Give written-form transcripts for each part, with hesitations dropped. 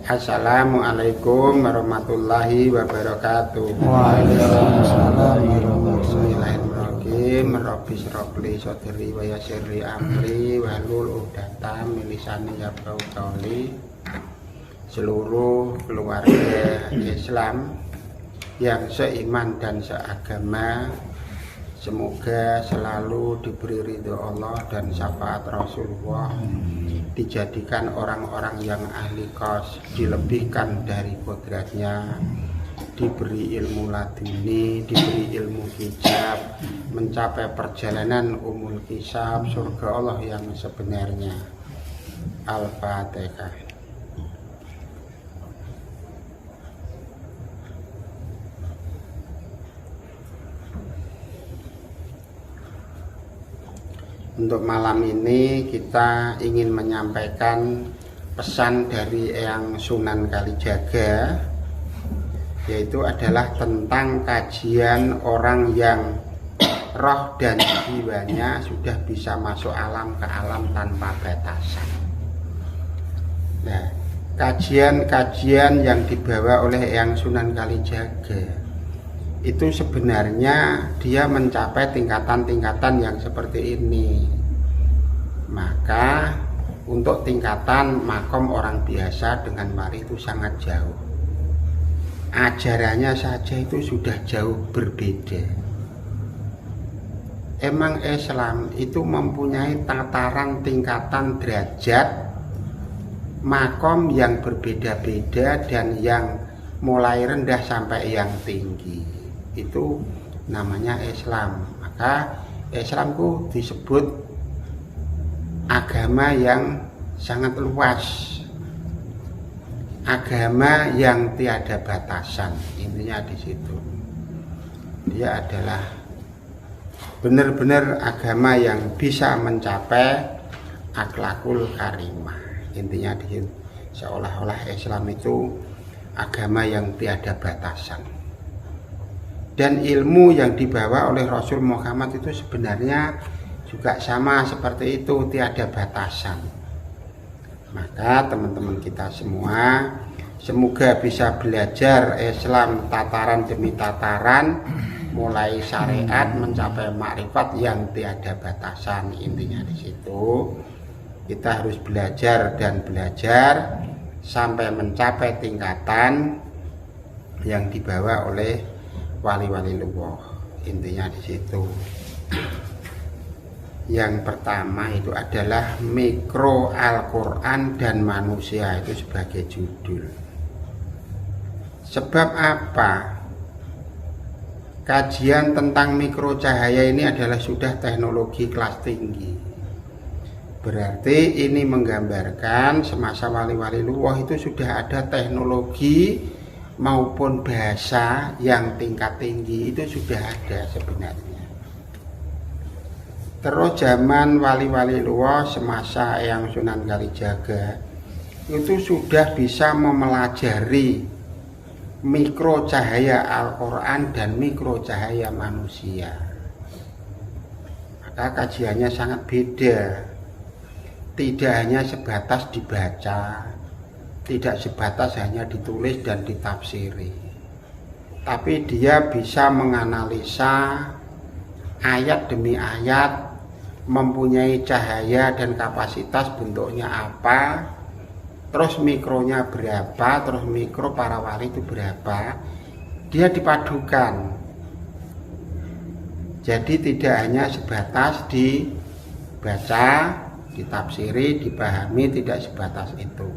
Assalamualaikum warahmatullahi wabarakatuh. Waalaikumsalam warahmatullahi Bismillahirrahmanirrahim. Rabbi shrahli sadri wa yassirli amri wahlul 'uqdatam min lisani yafqahu qawli. Seluruh keluarga Islam yang seiman dan seagama, semoga selalu diberi ridho Allah dan syafaat Rasulullah, dijadikan orang-orang yang ahli kos, dilebihkan dari kodratnya, diberi ilmu laduni, diberi ilmu hijab, mencapai perjalanan umul hisab, surga Allah yang sebenarnya. Al-Fatihah. Untuk malam ini kita ingin menyampaikan pesan dari Eyang Sunan Kalijaga, yaitu adalah tentang kajian orang yang roh dan jiwanya sudah bisa masuk alam ke alam tanpa batasan. Nah, kajian-kajian yang dibawa oleh Eyang Sunan Kalijaga itu sebenarnya dia mencapai tingkatan-tingkatan yang seperti ini. Maka untuk tingkatan makom orang biasa dengan wali itu sangat jauh. Ajarannya saja itu sudah jauh berbeda. Emang Islam itu mempunyai tataran tingkatan derajat makom yang berbeda-beda, dan yang mulai rendah sampai yang tinggi. Itu namanya Islam. Maka Islamku disebut agama yang sangat luas, agama yang tiada batasan. Intinya di situ. Dia adalah benar-benar agama yang bisa mencapai akhlakul karimah. Intinya di situ. Seolah-olah Islam itu agama yang tiada batasan. Dan ilmu yang dibawa oleh Rasul Muhammad itu sebenarnya juga sama seperti itu, tiada batasan. Maka teman-teman kita semua semoga bisa belajar Islam tataran demi tataran, mulai syariat mencapai makrifat yang tiada batasan. Intinya di situ kita harus belajar dan belajar sampai mencapai tingkatan yang dibawa oleh wali-wali Allah. Intinya di situ. Yang pertama itu adalah mikro Al-Quran dan manusia, itu sebagai judul. Sebab apa? Kajian tentang mikro cahaya ini adalah sudah teknologi kelas tinggi. Berarti ini menggambarkan semasa wali-wali Allah itu sudah ada teknologi maupun bahasa yang tingkat tinggi, itu sudah ada sebenarnya. Terus zaman wali-wali luar semasa Eyang Sunan Kalijaga itu sudah bisa mempelajari mikro cahaya Al-Quran dan mikro cahaya manusia. Maka kajiannya sangat beda. Tidak hanya sebatas dibaca, tidak sebatas hanya ditulis dan ditafsiri, tapi dia bisa menganalisa ayat demi ayat, mempunyai cahaya dan kapasitas bentuknya apa, terus mikronya berapa, terus mikro para wali itu berapa, dia dipadukan. Jadi tidak hanya sebatas dibaca, ditafsiri, dipahami, tidak sebatas itu.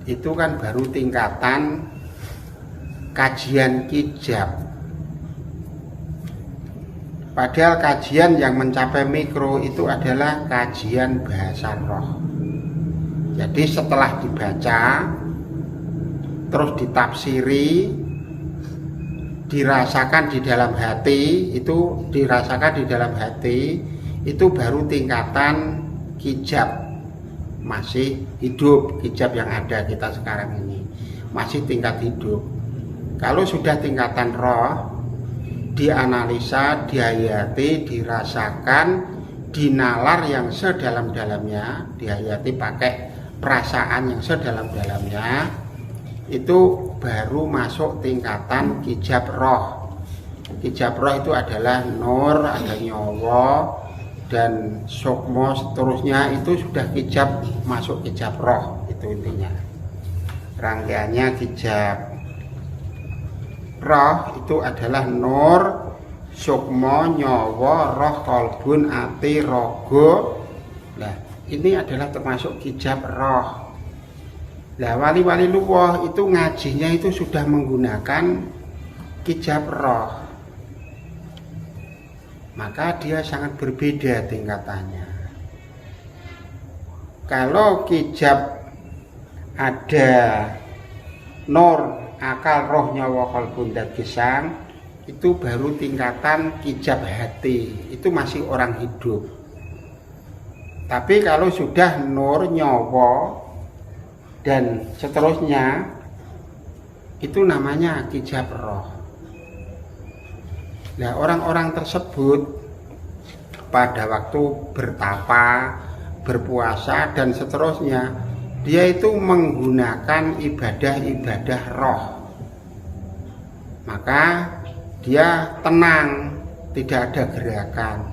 Itu kan baru tingkatan kajian hijab. Padahal kajian yang mencapai mikro itu adalah kajian bahasa roh. Jadi setelah dibaca, terus ditafsiri, dirasakan di dalam hati, itu baru tingkatan hijab. Masih hidup, hijab yang ada kita sekarang ini masih tingkat hidup. Kalau sudah tingkatan roh, dianalisa, dihayati, dirasakan, dinalar yang sedalam-dalamnya, dihayati pakai perasaan yang sedalam-dalamnya, itu baru masuk tingkatan kijab roh. Kijab roh itu adalah nur, ada nyawa, dan sukmo seterusnya, itu sudah kijab, masuk kijab roh. Itu intinya rangkaiannya. Kijab roh itu adalah nur, sukmo, nyawa, roh, kolbun, ati, rogo. Nah, ini adalah termasuk kijab roh. Nah, wali-wali luwah itu ngajinya itu sudah menggunakan kijab roh, maka dia sangat berbeda tingkatannya. Kalau kijab ada nur, akal, roh, nyawa, kolbun, dan gesang, itu baru tingkatan kijab hati, itu masih orang hidup. Tapi kalau sudah nur, nyawa, dan seterusnya, itu namanya kijab roh. Nah, orang-orang tersebut pada waktu bertapa, berpuasa, dan seterusnya, dia itu menggunakan ibadah-ibadah roh. Maka dia tenang, tidak ada gerakan.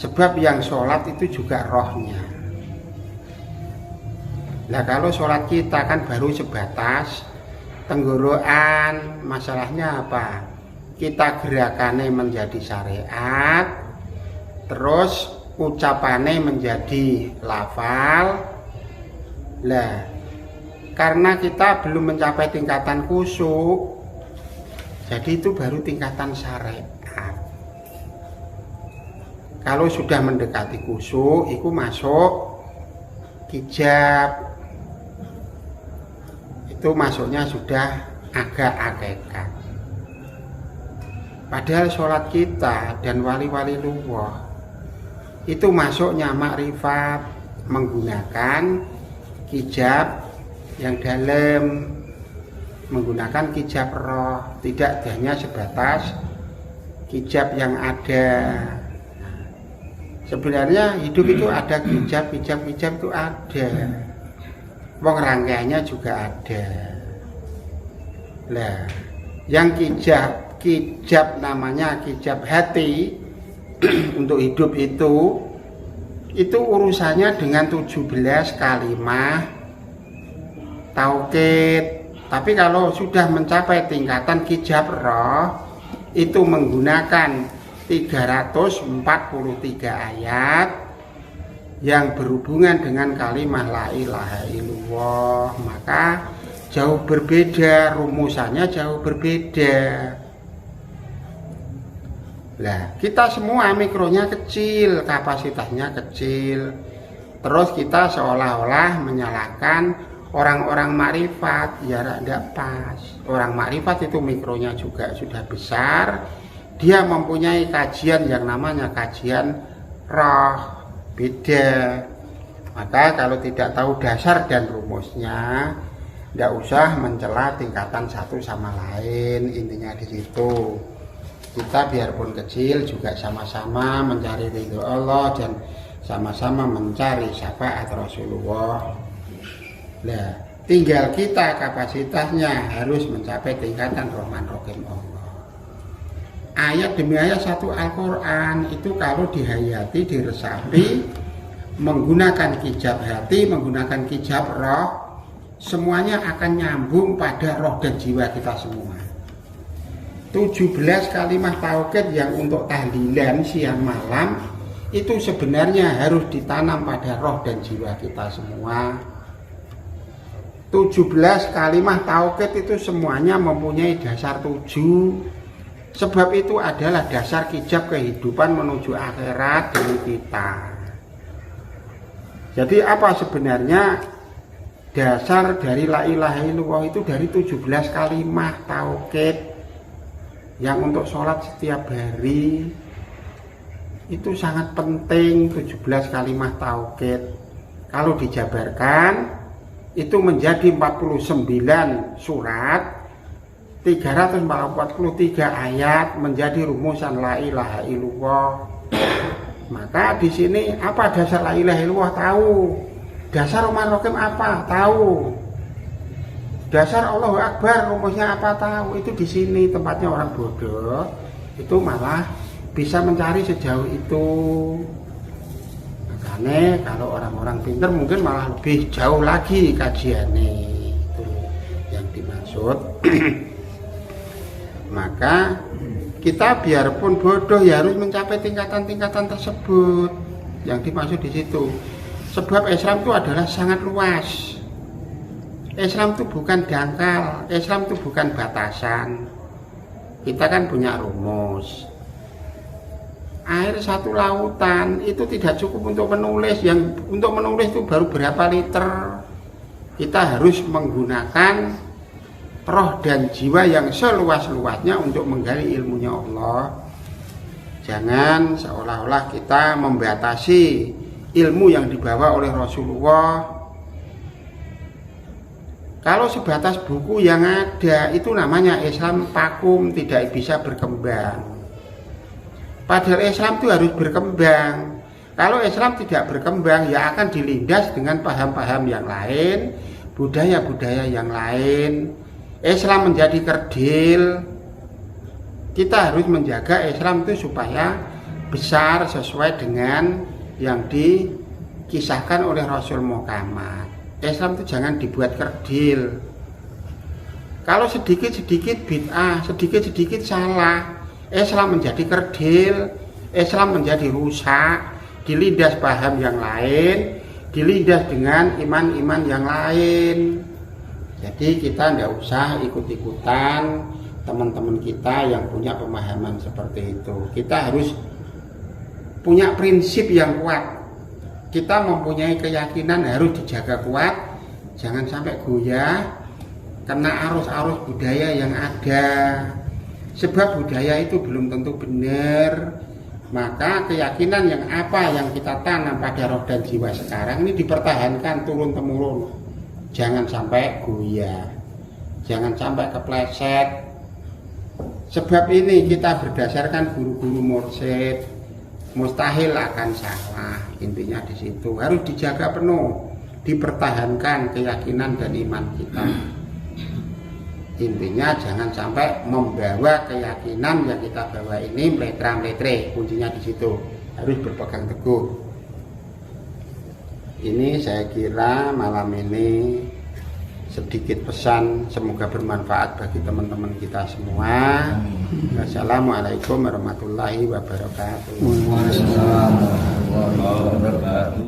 Sebab yang sholat itu juga rohnya. Nah, kalau sholat kita kan baru sebatas tenggorokan, masalahnya apa? Kita gerakannya menjadi syariat, terus ucapannya menjadi lafal. Nah, karena kita belum mencapai tingkatan khusyuk, jadi itu baru tingkatan syariat. Kalau sudah mendekati khusyuk, itu masuk kijab. Itu masuknya sudah agak hakikat. Padahal sholat kita dan wali-wali luwah itu masuknya makrifat, menggunakan kijab yang dalam, menggunakan kijab roh, tidak hanya sebatas kijab yang ada. Sebenarnya hidup itu ada kijab itu ada. Wong rangkaiannya juga ada. Lah, yang kijab namanya kijab hati untuk hidup itu urusannya dengan 17 kalimah tauhid. Tapi kalau sudah mencapai tingkatan kijab roh, itu menggunakan 343 ayat yang berhubungan dengan kalimah la ilaha illallah. Maka jauh berbeda, rumusannya jauh berbeda. Lah, kita semua mikronya kecil, kapasitasnya kecil. Terus kita seolah-olah menyalahkan orang-orang makrifat. Ya tidak pas. Orang makrifat itu mikronya juga sudah besar. Dia mempunyai kajian yang namanya kajian roh. Beda. Maka kalau tidak tahu dasar dan rumusnya, tidak usah mencela tingkatan satu sama lain. Intinya di situ. Kita biarpun kecil juga sama-sama mencari ridho Allah dan sama-sama mencari syafaat Rasulullah. Nah, tinggal kita kapasitasnya harus mencapai tingkatan Rahman Rahim Allah. Ayat demi ayat satu Al-Quran itu kalau dihayati, diresapi, menggunakan kijab hati, menggunakan kijab roh, semuanya akan nyambung pada roh dan jiwa kita semua. 17 kalimah tauhid yang untuk tahlilan siang malam itu sebenarnya harus ditanam pada roh dan jiwa kita semua. 17 kalimah tauhid itu semuanya mempunyai dasar 7. Sebab itu adalah dasar kijab kehidupan menuju akhirat dari kita. Jadi apa sebenarnya dasar dari la ilaha illallah itu dari 17 kalimah tauhid yang untuk sholat setiap hari. Itu sangat penting 17 kalimah tauhid. Kalau dijabarkan itu menjadi 49 surat, 343 ayat menjadi rumusan la ilaha illallah. Maka di sini apa dasar la ilaha illallah tahu? Dasar Rahman Rahim apa? Tahu. Dasar Allahu Akbar rumusnya apa? Tahu. Itu di sini tempatnya orang bodoh. Itu malah bisa mencari sejauh itu. Makanya kalau orang-orang pintar mungkin malah lebih jauh lagi kajiannya. Itu yang dimaksud. Maka kita biarpun bodoh ya harus mencapai tingkatan-tingkatan tersebut. Yang dimaksud di situ. Sebab Islam itu adalah sangat luas. Islam itu bukan dangkal, Islam itu bukan batasan. Kita kan punya rumus. Air satu lautan itu tidak cukup untuk menulis. Untuk menulis itu baru berapa liter. Kita harus menggunakan roh dan jiwa yang seluas-luasnya untuk menggali ilmunya Allah. Jangan seolah-olah kita membatasi ilmu yang dibawa oleh Rasulullah. Kalau sebatas buku yang ada, itu namanya Islam vakum, tidak bisa berkembang. Padahal Islam itu harus berkembang. Kalau Islam tidak berkembang, ya akan dilindas dengan paham-paham yang lain, budaya-budaya yang lain. Islam menjadi kerdil. Kita harus menjaga Islam itu supaya besar sesuai dengan yang dikisahkan oleh Rasul Muhammad. Islam itu jangan dibuat kerdil. Kalau sedikit-sedikit bid'ah, sedikit-sedikit salah, Islam menjadi kerdil, Islam menjadi rusak, dilindas paham yang lain, dilindas dengan iman-iman yang lain. Jadi kita tidak usah ikut-ikutan teman-teman kita yang punya pemahaman seperti itu. Kita harus punya prinsip yang kuat. Kita mempunyai keyakinan harus dijaga kuat, jangan sampai goyah karena arus-arus budaya yang ada. Sebab budaya itu belum tentu benar. Maka keyakinan yang apa yang kita tanam pada roh dan jiwa sekarang ini dipertahankan turun-temurun. Jangan sampai goyah, jangan sampai kepleset. Sebab ini kita berdasarkan guru-guru mursyid, mustahil akan salah. Intinya di situ harus dijaga penuh, dipertahankan keyakinan dan iman kita. Intinya jangan sampai membawa keyakinan yang kita bawa ini meletra-meletre. Kuncinya di situ, harus berpegang teguh. Ini saya kira malam ini sedikit pesan, semoga bermanfaat bagi teman-teman kita semua. Wassalamualaikum warahmatullahi wabarakatuh. Waalaikumsalam warahmatullahi wabarakatuh.